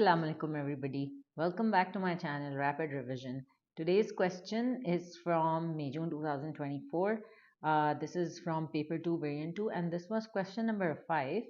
Assalamu alaikum everybody. Welcome back to my channel Rapid Revision. Today's question is from May June 2024. This is from paper 2 variant 2 and this was question number 5.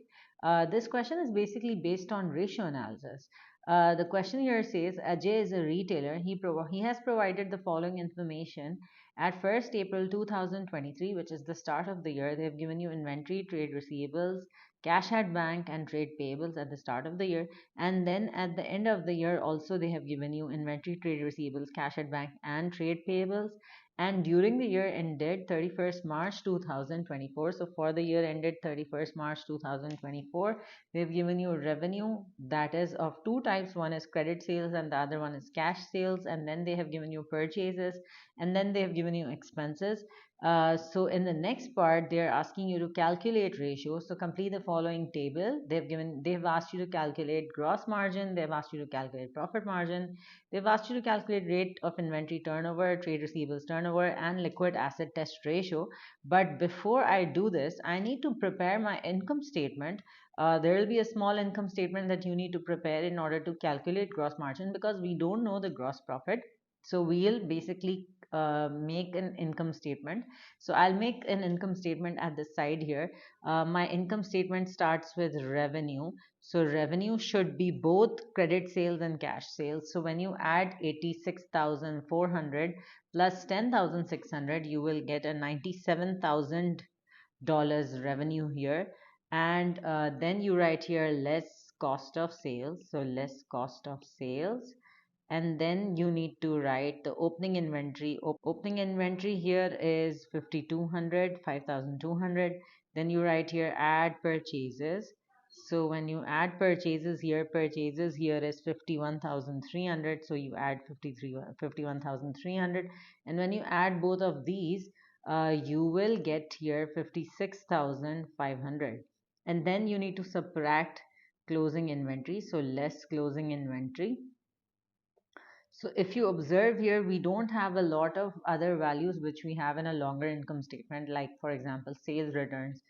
This question is basically based on ratio analysis. The question here says Ajay is a retailer. He has provided the following information. At 1st April 2023, which is the start of the year, they have given you inventory, trade receivables, cash at bank and trade payables at the start of the year, and then at the end of the year also they have given you inventory, trade receivables, cash at bank and trade payables. And during the year ended 31st March 2024, so for the year ended 31st March 2024, they've given you revenue that is of two types. One is credit sales and the other one is cash sales, and then they have given you purchases, and then they have given you expenses. So in the next part, they're asking you to calculate ratios. So complete the following table. They've asked you to calculate gross margin. They've asked you to calculate profit margin. They've asked you to calculate rate of inventory turnover, trade receivables turnover, and liquid asset test ratio. But before I do this, I need to prepare my income statement. There will be a small income statement that you need to prepare in order to calculate gross margin, because we don't know the gross profit. So we'll basically make an income statement. So I'll make an income statement at the side here. My income statement starts with revenue. So revenue should be both credit sales and cash sales. So when you add 86,400 plus 10,600, you will get a $97,000 revenue here. And then you write here less cost of sales. So less cost of sales, and then you need to write the opening inventory. Opening inventory here is 5200, 5200. Then you write here add purchases. So when you add purchases here is 51,300, so you add 51,300, and when you add both of these, you will get here 56,500, and then you need to subtract closing inventory, so less closing inventory. So if you observe here, we don't have a lot of other values which we have in a longer income statement, like for example sales returns.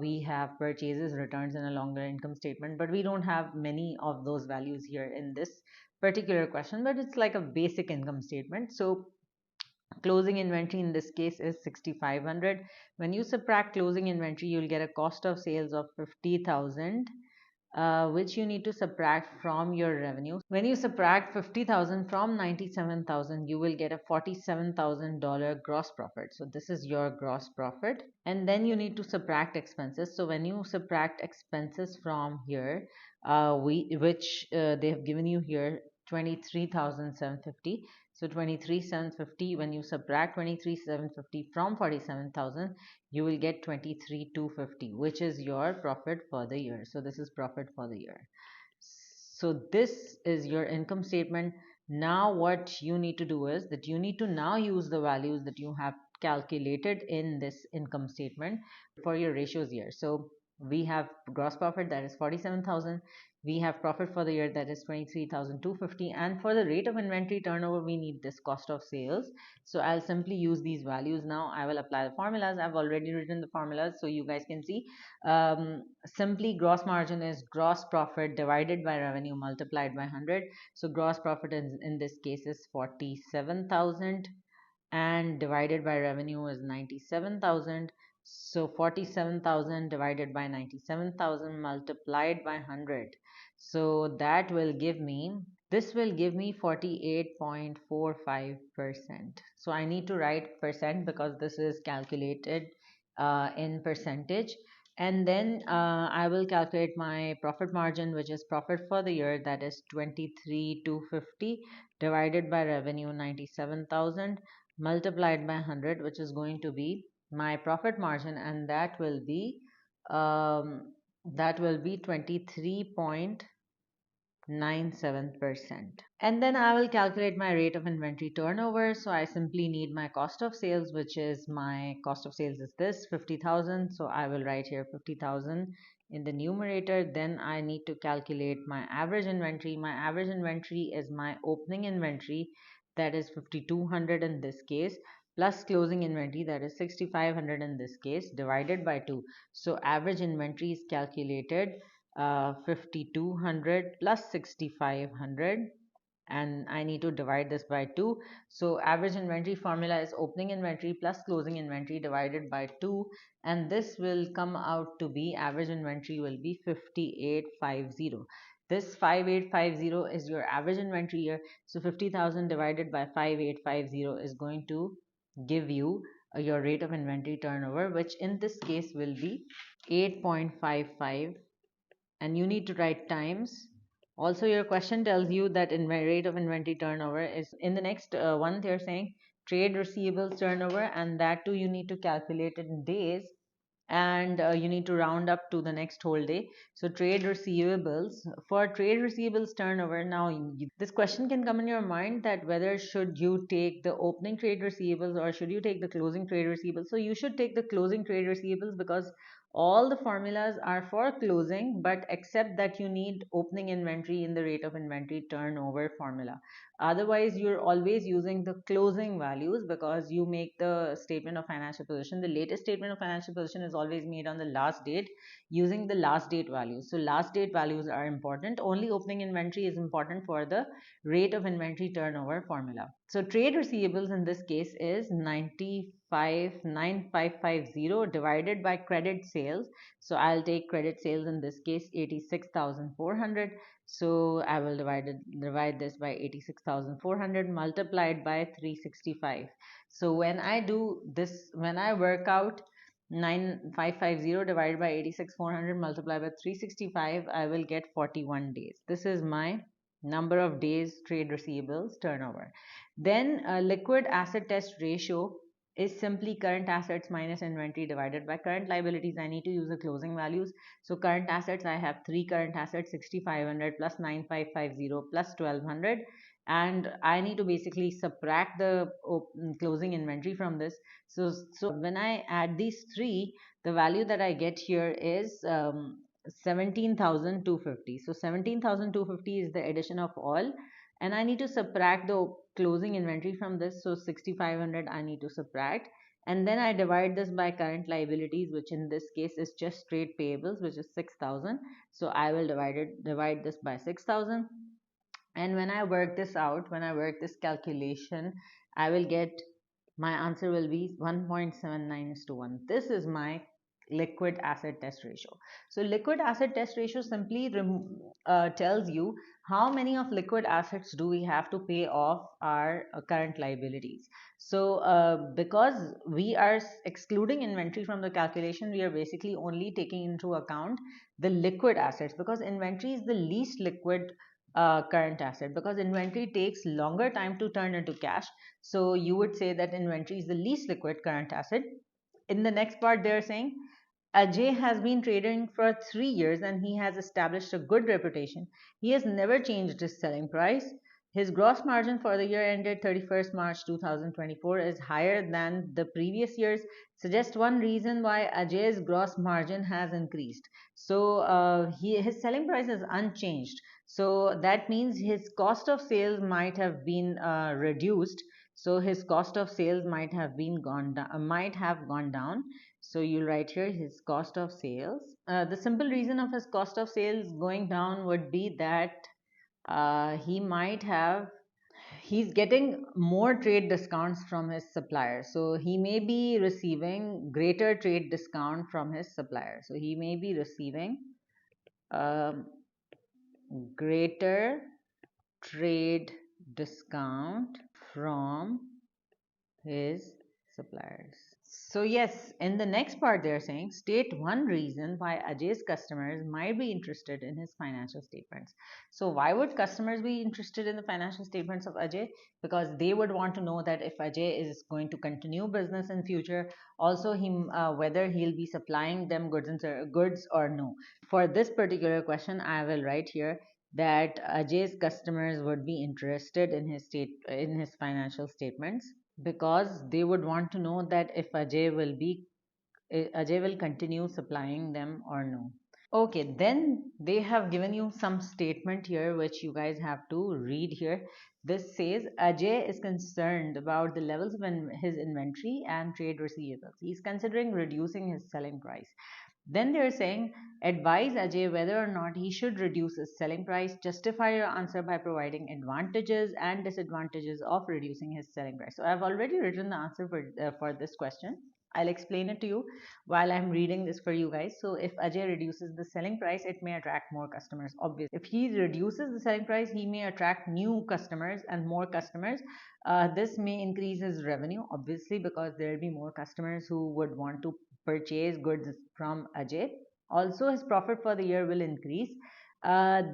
We have purchases returns in a longer income statement, but we don't have many of those values here in this particular question, but it's like a basic income statement. So closing inventory in this case is 6,500. When you subtract closing inventory, you'll get a cost of sales of 50,000, which you need to subtract from your revenue. When you subtract 50,000 from 97,000, you will get a $47,000 gross profit. So this is your gross profit. And then you need to subtract expenses. So when you subtract expenses from here, they have given you here 23,750. So 23,750, when you subtract 23,750 from 47,000, you will get 23,250, which is your profit for the year. So this is profit for the year. So this is your income statement. Now what you need to do is that you need to now use the values that you have calculated in this income statement for your ratios here. So we have gross profit, that is 47,000. We have profit for the year, that is 23,250, and for the rate of inventory turnover we need this cost of sales. So I'll simply use these values. Now I will apply the formulas. I've already written the formulas so you guys can see. Simply gross margin is gross profit divided by revenue multiplied by 100. So gross profit in this case is 47,000 and divided by revenue is 97,000. So 47,000 divided by 97,000 multiplied by 100. So that will give me, this will give me 48.45%. So I need to write percent because this is calculated in percentage. And then I will calculate my profit margin, which is profit for the year, that is 23,250 divided by revenue 97,000 multiplied by 100, which is going to be my profit margin, and that will be 23.97%. And then I will calculate my rate of inventory turnover. So I simply need my cost of sales, which is my cost of sales is this 50,000. So I will write here 50,000 in the numerator. Then I need to calculate my average inventory. My average inventory is my opening inventory, that is 5,200 in this case, plus closing inventory, that is 6,500 in this case, divided by 2. So average inventory is calculated 5200 plus 6500, and I need to divide this by 2. So average inventory formula is opening inventory plus closing inventory divided by 2, and this will come out to be, average inventory will be 5850. This 5850 is your average inventory year. So 50,000 divided by 5850 is going to give you your rate of inventory turnover, which in this case will be 8.55, and you need to write times. Also, your question tells you that rate of inventory turnover is in the next one. They're saying trade receivables turnover, and that too you need to calculate it in days, and you need to round up to the next whole day. So trade receivables, for trade receivables turnover, now this question can come in your mind that whether should you take the opening trade receivables or should you take the closing trade receivables. So you should take the closing trade receivables, because all the formulas are for closing, but except that you need opening inventory in the rate of inventory turnover formula. Otherwise, you're always using the closing values, because you make the statement of financial position. The latest statement of financial position is always made on the last date using the last date values. So last date values are important. Only opening inventory is important for the rate of inventory turnover formula. So trade receivables in this case is 95,9550 divided by credit sales. So I'll take credit sales in this case 86,400. So I will divide this by 86,400 multiplied by 365. So when I do this, when I work out 9550 divided by 86,400 multiplied by 365, I will get 41 days. This is my number of days trade receivables turnover. Then liquid asset test ratio is simply current assets minus inventory divided by current liabilities. I need to use the closing values. So current assets, I have 3 current assets, 6500 plus 9550 plus 1200, and I need to basically subtract the closing inventory from this. So when I add these three, the value that I get here is 17,250. So 17,250 is the addition of all, and I need to subtract the closing inventory from this. So 6500 I need to subtract, and then I divide this by current liabilities, which in this case is just trade payables, which is 6,000. So I will divide this by 6,000, and when I work this out, when I work this calculation, I will get, my answer will be 1.79:1. This is my liquid asset test ratio. So liquid asset test ratio simply tells you how many of liquid assets do we have to pay off our current liabilities. So because we are excluding inventory from the calculation, we are basically only taking into account the liquid assets, because inventory is the least liquid current asset, because inventory takes longer time to turn into cash. So you would say that inventory is the least liquid current asset. In the next part, they're saying Ajay has been trading for 3 years and he has established a good reputation. He has never changed his selling price. His gross margin for the year ended 31st March 2024 is higher than the previous years. Suggest one reason why Ajay's gross margin has increased. So his selling price is unchanged. So that means his cost of sales might have been reduced. So his cost of sales might have gone down. So you'll write here his cost of sales. The simple reason of his cost of sales going down would be that he's getting more trade discounts from his supplier. So he may be receiving greater trade discount from his supplier. So he may be receiving um, greater trade discount from his suppliers. So yes, in the next part they're saying state one reason why Ajay's customers might be interested in his financial statements. So why would customers be interested in the financial statements of Ajay? Because they would want to know that if Ajay is going to continue business in future, also whether he'll be supplying them goods or no. For this particular question, I will write here that Ajay's customers would be interested in his financial statements, because they would want to know that if Ajay will continue supplying them or no. Okay, then they have given you some statement here which you guys have to read here. This says Ajay is concerned about the levels of his inventory and trade receivables. He's considering reducing his selling price. Then they're saying, advise Ajay whether or not he should reduce his selling price. Justify your answer by providing advantages and disadvantages of reducing his selling price. So I've already written the answer for this question. I'll explain it to you while I'm reading this for you guys. So if Ajay reduces the selling price, it may attract more customers. Obviously, if he reduces the selling price, he may attract new customers and more customers. This may increase his revenue, obviously, because there will be more customers who would want to purchase goods from Ajay. Also, his profit for the year will increase.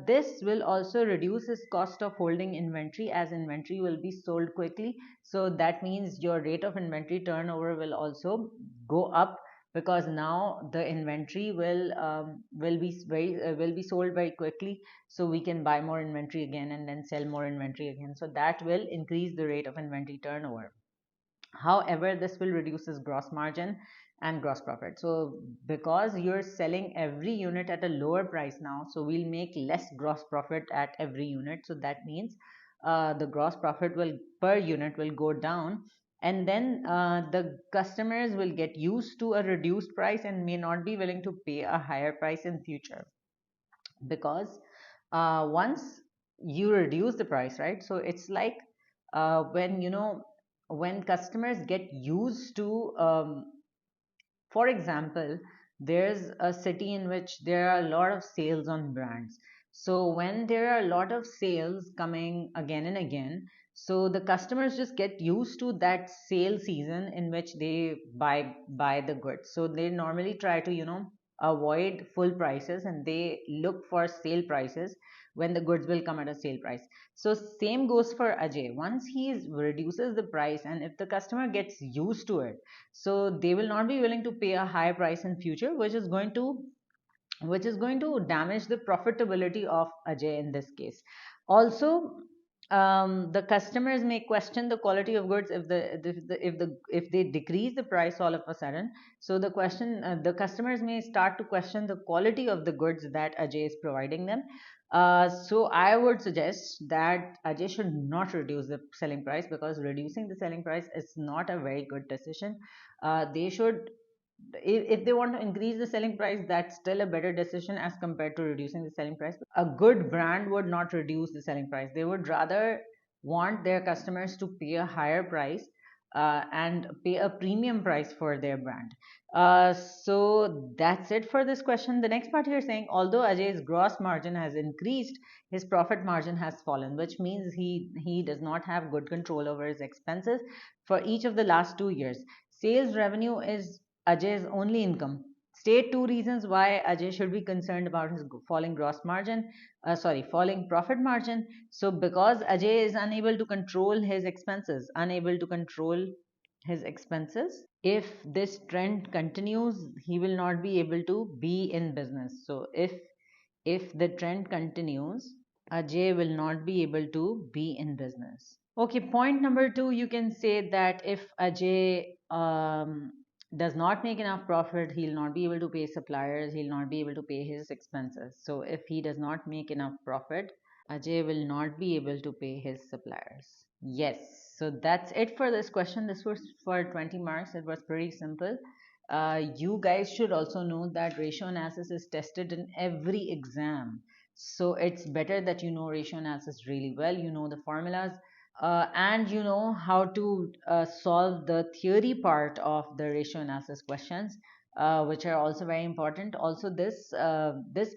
This will also reduce his cost of holding inventory, as inventory will be sold quickly. So that means your rate of inventory turnover will also go up, because now the inventory will be sold very quickly. So we can buy more inventory again and then sell more inventory again. So that will increase the rate of inventory turnover. However, this will reduce his gross margin and gross profit. So because you're selling every unit at a lower price now, so we'll make less gross profit at every unit. So that means the gross profit will per unit will go down, and then the customers will get used to a reduced price and may not be willing to pay a higher price in future, because once you reduce the price, right? So it's like when when customers get used to for example, there's a city in which there are a lot of sales on brands. So when there are a lot of sales coming again and again, so the customers just get used to that sale season in which they buy the goods. So they normally try to, avoid full prices, and they look for sale prices when the goods will come at a sale price. So same goes for Ajay. Once he reduces the price, and if the customer gets used to it, so they will not be willing to pay a higher price in future, which is going to damage the profitability of Ajay in this case. Also, the customers may question the quality of goods if they decrease the price all of a sudden. So the customers may start to question the quality of the goods that Ajay is providing them. So I would suggest that Ajay should not reduce the selling price, because reducing the selling price is not a very good decision. They should, if they want to increase the selling price, that's still a better decision as compared to reducing the selling price. A good brand would not reduce the selling price. They would rather want their customers to pay a higher price and pay a premium price for their brand. So that's it for this question. The next part here is saying, although Ajay's gross margin has increased, his profit margin has fallen, which means he does not have good control over his expenses for each of the last 2 years. Sales revenue is Ajay's only income. State two reasons why Ajay should be concerned about his falling profit margin. So because Ajay is unable to control his expenses, if this trend continues, he will not be able to be in business. So if the trend continues, Ajay will not be able to be in business. Okay, point number two, you can say that if Ajay does not make enough profit, he'll not be able to pay suppliers, he'll not be able to pay his expenses. So if he does not make enough profit, Ajay will not be able to pay his suppliers. Yes, so that's it for this question. This was for 20 marks. It was pretty simple. You guys should also know that ratio analysis is tested in every exam. So it's better that you know ratio analysis really well. You know the formulas, and you know how to solve the theory part of the ratio analysis questions, which are also very important. Also, this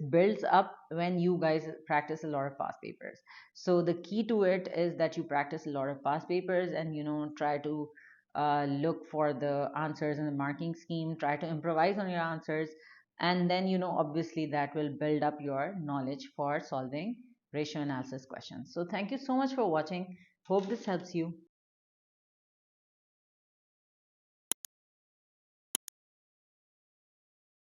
builds up when you guys practice a lot of past papers. So the key to it is that you practice a lot of past papers, and try to look for the answers in the marking scheme, try to improvise on your answers, and then obviously that will build up your knowledge for solving ratio analysis questions. So thank you so much for watching. Hope this helps you.